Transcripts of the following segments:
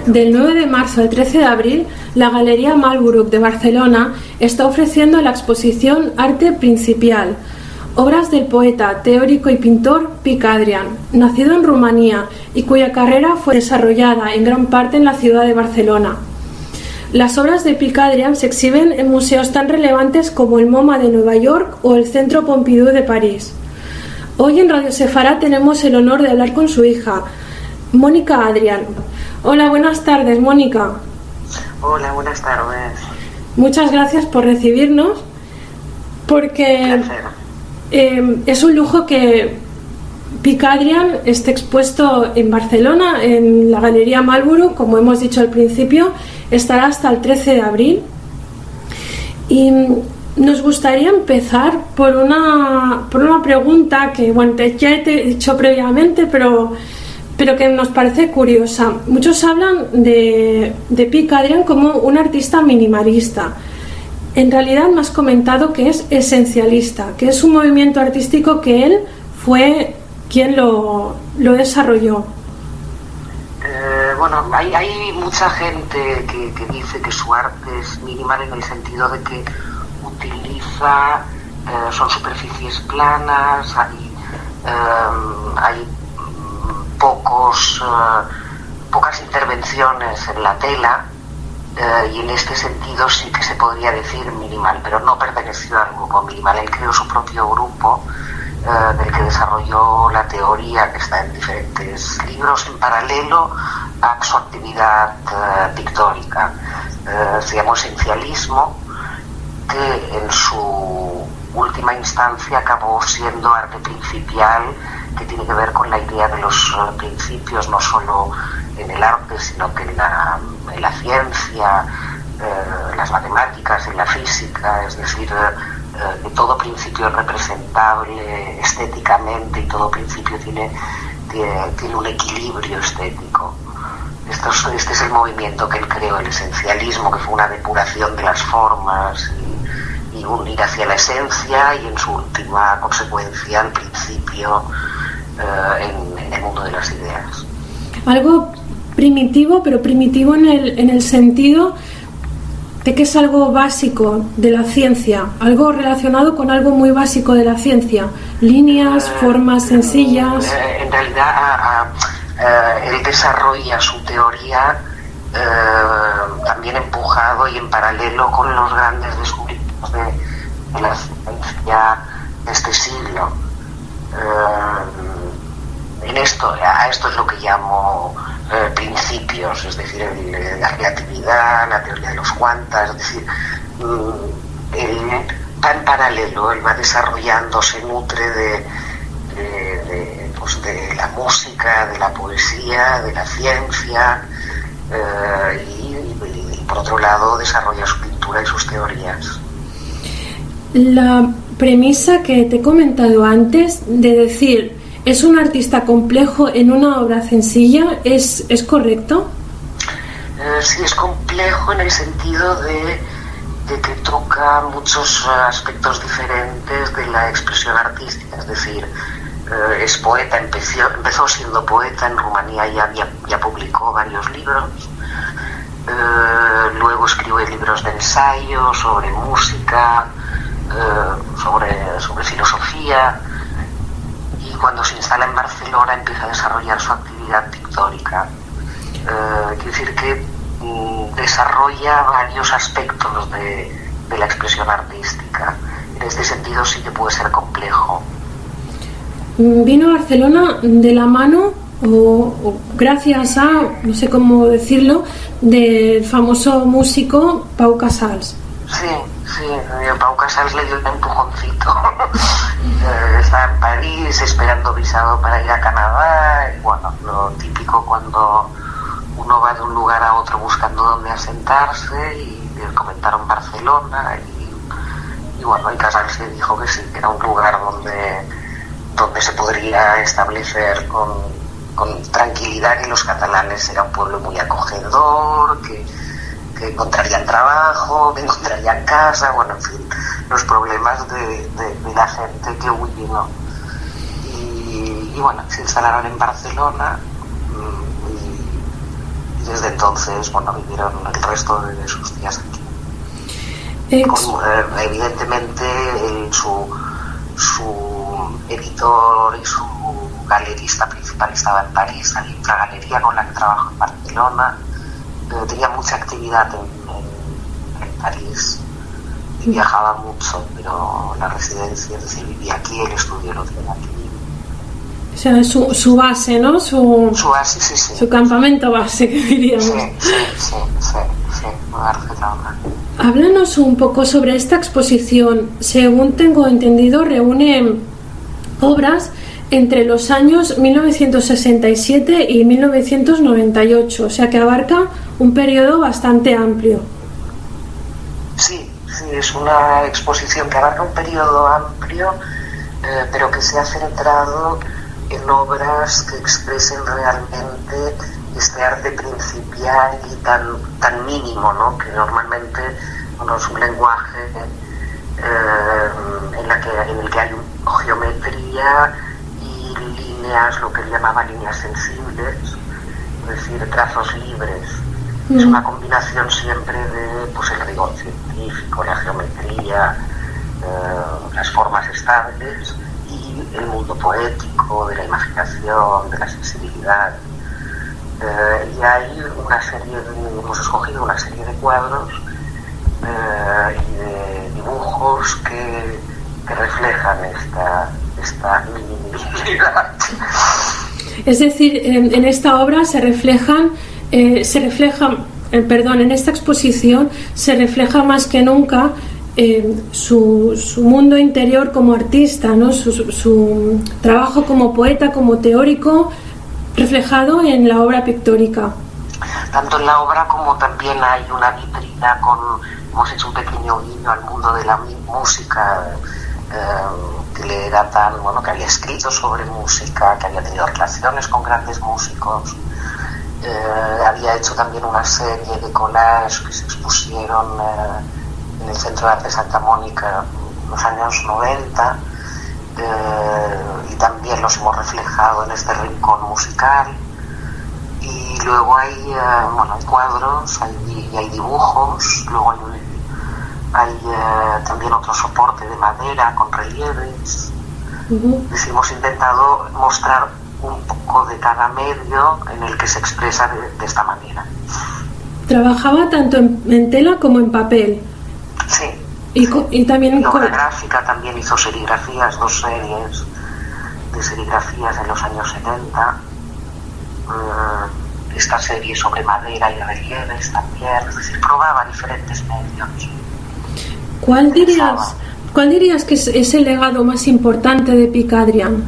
Del 9 de marzo al 13 de abril, la Galería Malbrook de Barcelona está ofreciendo la exposición Arte Principial, obras del poeta, teórico y pintor Pic Adrian, nacido en Rumanía y cuya carrera fue desarrollada en gran parte en la ciudad de Barcelona. Las obras de Pic Adrian se exhiben en museos tan relevantes como el MoMA de Nueva York o el Centro Pompidou de París. Hoy en Radio Sefarad tenemos el honor de hablar con su hija, Mónica Adrian. Hola, buenas tardes, Mónica. Hola, buenas tardes. Muchas gracias por recibirnos, porque es un lujo que Pic Adrian esté expuesto en Barcelona, en la Galería Malbrook, como hemos dicho al principio, estará hasta el 13 de abril. Y nos gustaría empezar por una pregunta que, bueno, ya te he dicho previamente, pero que nos parece curiosa. Muchos hablan de Pic Adrian como un artista minimalista. En realidad me has comentado que es esencialista, que es un movimiento artístico que él fue quien lo desarrolló. Bueno, hay mucha gente que dice que su arte es minimal en el sentido de que utiliza, son superficies planas, hay pocas intervenciones en la tela, y en este sentido sí que se podría decir minimal, pero no perteneció al grupo minimal. Él creó su propio grupo, del que desarrolló la teoría, que está en diferentes libros en paralelo a su actividad pictórica. Se llamó esencialismo, que en su última instancia acabó siendo arte principial, que tiene que ver con la idea de los principios, no solo en el arte, sino que en la ciencia, las matemáticas, en la física, es decir, que todo principio es representable estéticamente y todo principio tiene un equilibrio estético. Este es el movimiento que él creó, el esencialismo, que fue una depuración de las formas y un ir hacia la esencia y en su última consecuencia el principio en el mundo de las ideas. Algo primitivo, pero primitivo en el sentido de que es algo básico de la ciencia, algo relacionado con algo muy básico de la ciencia, líneas, formas sencillas. En realidad él desarrolla su teoría también empujado y en paralelo con los grandes descubrimientos de la ciencia de este siglo. A esto es lo que llamo principios, es decir, la relatividad, la teoría de los cuantas, es decir, va en paralelo, él va desarrollando, se nutre de la música, de la poesía, de la ciencia, y por otro lado desarrolla su pintura y sus teorías. La premisa que te he comentado antes de decir es un artista complejo en una obra sencilla, ¿es correcto? Sí, es complejo en el sentido de que toca muchos aspectos diferentes de la expresión artística, es decir, es poeta, empezó siendo poeta en Rumanía, ya publicó varios libros, luego escribe libros de ensayo sobre música, sobre filosofía, y cuando se instala en Barcelona empieza a desarrollar su actividad pictórica. Quiere decir que desarrolla varios aspectos de la expresión artística. En este sentido sí que puede ser complejo. Vino a Barcelona de la mano o gracias a, no sé cómo decirlo, del famoso músico Pau Casals. Sí, Pau Casals le dio un empujoncito. Estaba en París esperando visado para ir a Canadá, y bueno, lo típico cuando uno va de un lugar a otro buscando dónde asentarse, y le comentaron Barcelona, y bueno, y Casals le dijo que sí, que era un lugar donde se podría establecer con tranquilidad, que los catalanes era un pueblo muy acogedor, que que encontrarían trabajo, que encontrarían casa, bueno, en fin, los problemas de la gente que huye, ¿no? Y bueno, se instalaron en Barcelona y desde entonces, bueno, vivieron el resto de sus días aquí. Evidentemente su editor y su galerista principal estaba en París, hay otra galería con la que trabajo en Barcelona. Tenía mucha actividad en París y viajaba mucho, pero la residencia, es decir, vivía aquí, el estudio lo tiene aquí. O sea, su base, ¿no? Su base, sí. Su campamento base, que diríamos. Sí, Barcelona. Háblanos un poco sobre esta exposición. Según tengo entendido, reúne obras entre los años 1967 y 1998, o sea que abarca un periodo bastante amplio. Sí, es una exposición que abarca un periodo amplio, pero que se ha centrado en obras que expresen realmente este arte principial y tan mínimo, ¿no? Que normalmente, bueno, es un lenguaje en el que hay geometría y líneas, lo que él llamaba líneas sensibles, es decir, trazos libres. Es una combinación siempre de, pues, el rigor científico, la geometría, las formas estables y el mundo poético, de la imaginación, de la sensibilidad. Y hay hemos escogido una serie de cuadros y de dibujos que reflejan esta minimidad. Es decir, en esta obra en esta exposición se refleja más que nunca su mundo interior como artista, ¿no? Su trabajo como poeta, como teórico, reflejado en la obra pictórica. Tanto en la obra como también hay una vitrina hemos hecho un pequeño guiño al mundo de la música, que le era que había escrito sobre música, que había tenido relaciones con grandes músicos. Había hecho también una serie de collages que se expusieron en el Centro de Arte Santa Mónica en los años 90, y también los hemos reflejado en este rincón musical. Y luego hay cuadros, hay dibujos, luego hay también otro soporte de madera con relieves. Hemos intentado mostrar un poco de cada medio en el que se expresa de esta manera. Trabajaba tanto en tela como en papel. Sí. Y también en obra gráfica también hizo serigrafías, 2 series de serigrafías en los años 70. Esta serie sobre madera y relieves también, es decir, probaba diferentes medios. ¿Cuál dirías que es el legado más importante de Pic Adrian?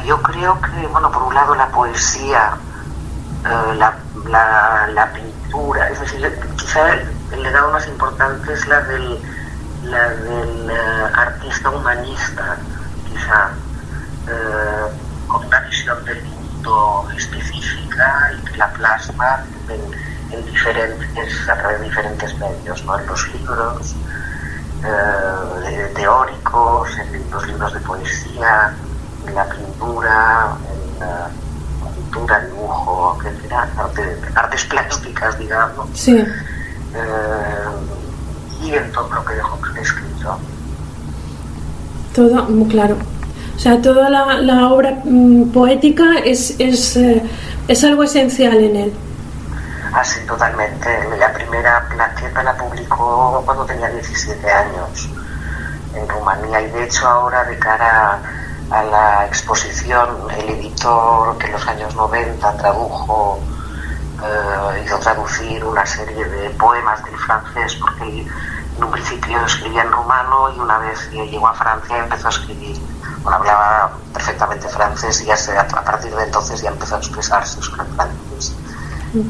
Yo creo que, por un lado la poesía, la pintura, es decir, quizá el legado más importante es la del artista humanista, quizá, con una visión del mundo específica y que la plasma a través de diferentes medios, ¿no? En los libros teóricos, en los libros de poesía, en la pintura, dibujo, etcétera, artes plásticas, digamos. Sí. Y en todo lo que dejó escrito. Todo, muy claro. O sea, toda la obra poética es algo esencial en él. Sí, totalmente. La primera plaqueta la publicó cuando tenía 17 años en Rumanía, y de hecho ahora, de cara a la exposición, el editor que en los años 90 hizo traducir una serie de poemas del francés, porque él en un principio escribía en rumano y una vez llegó a Francia empezó a escribir. Hablaba perfectamente francés y a partir de entonces ya empezó a expresarse sobre francés.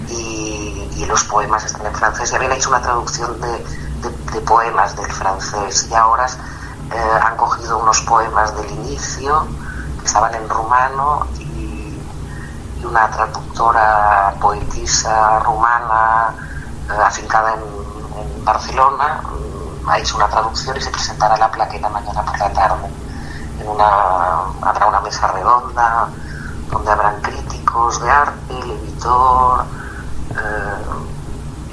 Y los poemas están en francés, y habían hecho una traducción de poemas del francés, y ahora han cogido unos poemas del inicio que estaban en rumano y y una traductora poetisa rumana afincada en Barcelona ha hecho una traducción y se presentará la plaqueta mañana por la tarde. Habrá una mesa redonda donde habrán críticos de arte, el editor,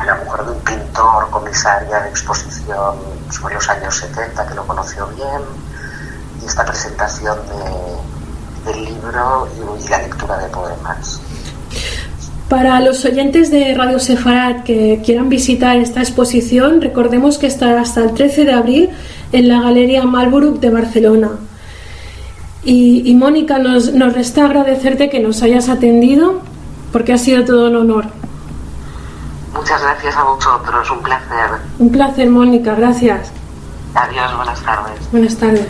la mujer de un pintor, comisaria de exposición sobre los años 70 que lo conoció bien, y esta presentación del libro y la lectura de poemas. Para los oyentes de Radio Sefarad que quieran visitar esta exposición, recordemos que estará hasta el 13 de abril en la Galería Malbrook de Barcelona. Y Mónica, nos resta agradecerte que nos hayas atendido, porque ha sido todo un honor. Muchas gracias a vosotros, un placer. Un placer, Mónica, gracias. Adiós, buenas tardes. Buenas tardes.